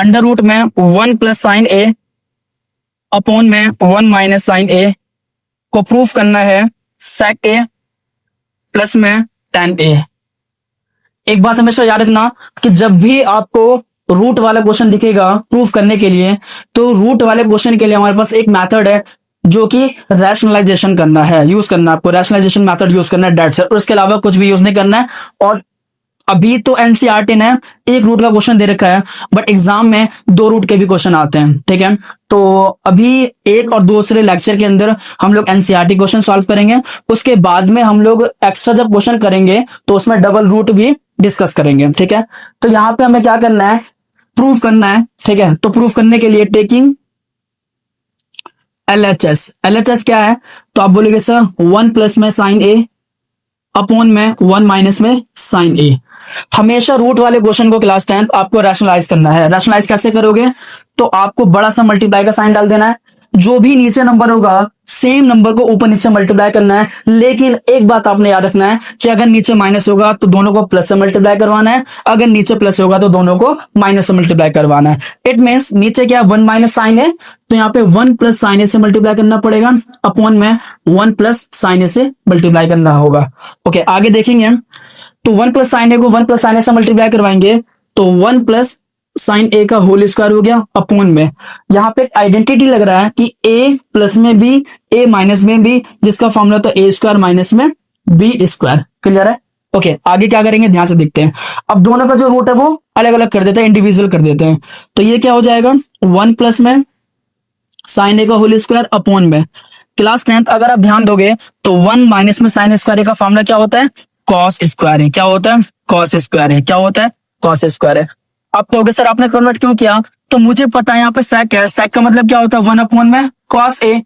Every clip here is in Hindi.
अंडर रूट में 1 प्लस साइन ए अपॉन में 1 माइनस साइन ए को प्रूफ करना है सेक ए प्लस में tan ए। एक बात हमेशा याद रखना कि जब भी आपको रूट वाला क्वेश्चन दिखेगा प्रूफ करने के लिए, तो रूट वाले क्वेश्चन के लिए हमारे पास एक मेथड है जो कि रैशनलाइजेशन करना है, यूज करना है आपको, रैशनलाइजेशन मेथड यूज करना है डेट से, और उसके अलावा कुछ भी यूज नहीं करना है। और अभी तो एनसीईआरटी ने एक रूट का क्वेश्चन दे रखा है, बट एग्जाम में 2 रूट के भी क्वेश्चन आते हैं, ठीक है। तो अभी एक और दूसरे लेक्चर के अंदर हम लोग एनसीईआरटी क्वेश्चन सॉल्व करेंगे, उसके बाद में हम लोग एक्स्ट्रा जब क्वेश्चन करेंगे तो उसमें डबल रूट भी डिस्कस करेंगे, ठीक है। तो यहाँ पे हमें क्या करना है, प्रूफ करना है, ठीक है। तो प्रूफ करने के लिए टेकिंग एलएचएस क्या है, तो आप बोलेंगे सर 1 प्लस में साइन ए अपॉन में 1 माइनस में साइन ए। हमेशा रूट वाले क्वेश्चन को क्लास 10th आपको रैशनलाइज करना है। रैशनलाइज कैसे करोगे, तो आपको बड़ा सा मल्टीप्लाई का साइन डाल देना है, जो भी नीचे नंबर होगा सेम नंबर को ऊपर नीचे मल्टीप्लाई करना है। लेकिन एक बात आपने याद रखना है कि अगर नीचे माइनस होगा तो दोनों को प्लस से मल्टीप्लाई करवाना है, अगर नीचे प्लस होगा तो दोनों को माइनस से मल्टीप्लाई करवाना है। इट मीन्स नीचे क्या 1 माइनस साइन है, तो यहाँ पे 1 प्लस साइन ए से मल्टीप्लाई करना पड़ेगा, अपॉन में 1 प्लस साइन ए से मल्टीप्लाई करना होगा। ओके, आगे देखेंगे। तो 1 प्लस साइन ए को 1 प्लस साइन ए से मल्टीप्लाई करवाएंगे तो 1 प्लस साइन ए का होल स्क्वायर हो गया, अपॉन में यहाँ पे एक आइडेंटिटी लग रहा है कि a प्लस में भी a माइनस में भी, जिसका फॉर्मूला तो a स्क्वायर माइनस में b स्क्वायर। क्लियर है। ओके, आगे क्या करेंगे ध्यान से देखते हैं। अब दोनों का जो रूट है वो अलग अलग कर देते हैं, इंडिविजुअल कर देते हैं। तो ये क्या हो जाएगा 1 प्लस में साइन ए का होल स्क्वायर अपॉन में, क्लास 10th अगर आप ध्यान दोगे तो 1 माइनस में साइन स्क्वायर का फॉर्मूला क्या होता है, कॉस स्क्वायर है। क्या होता है, कॉस स्क्वायर है। क्या होता है, कॉस स्क्वायर है। आप कहोगे सर आपने कन्वर्ट क्यों किया, तो मुझे पता है यहाँ पे सेक है, सेक का मतलब क्या होता है 1 अपॉन में कॉस ए,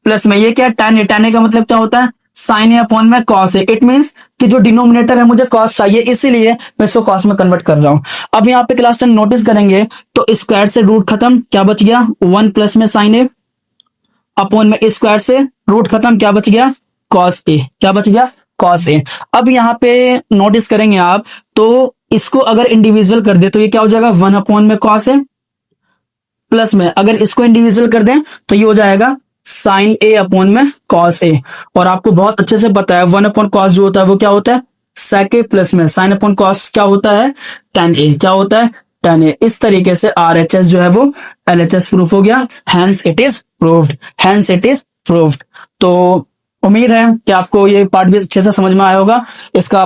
प्लस में ये क्या tan ए, tan ए का मतलब क्या होता है साइन ए अपॉन में कॉस ए। इट मींस कि जो डिनोमिनेटर है मुझे कॉस चाहिए, इसीलिए मैं इसको कॉस में कन्वर्ट कर रहा हूं। अब यहाँ पे क्लास 10 नोटिस करेंगे तो स्क्वायर से रूट खत्म, क्या बच गया 1 प्लस में साइन ए अपॉन में स्क्वायर से रूट खत्म, क्या बच गया कॉस ए। क्या बच गया, कॉस ए। अब यहाँ पे नोटिस करेंगे आप तो इसको अगर इंडिविजुअल कर दे तो ये क्या हो जाएगा 1 अपॉन में कॉस ए, प्लस में अगर इसको इंडिविजुअल कर दें तो ये हो जाएगा साइन ए अपॉन में कॉस ए। और आपको बहुत अच्छे से पता है 1 अपॉन कॉस जो होता है वो क्या होता है सेक ए, प्लस में साइन अपॉन कॉस क्या होता है tan ए। क्या होता है tan ए। इस तरीके से RHS जो है वो LHS प्रूफ हो गया। Hence it is proved, hence it is proved. तो उम्मीद है कि आपको ये पार्ट भी अच्छे से समझ में आया होगा। इसका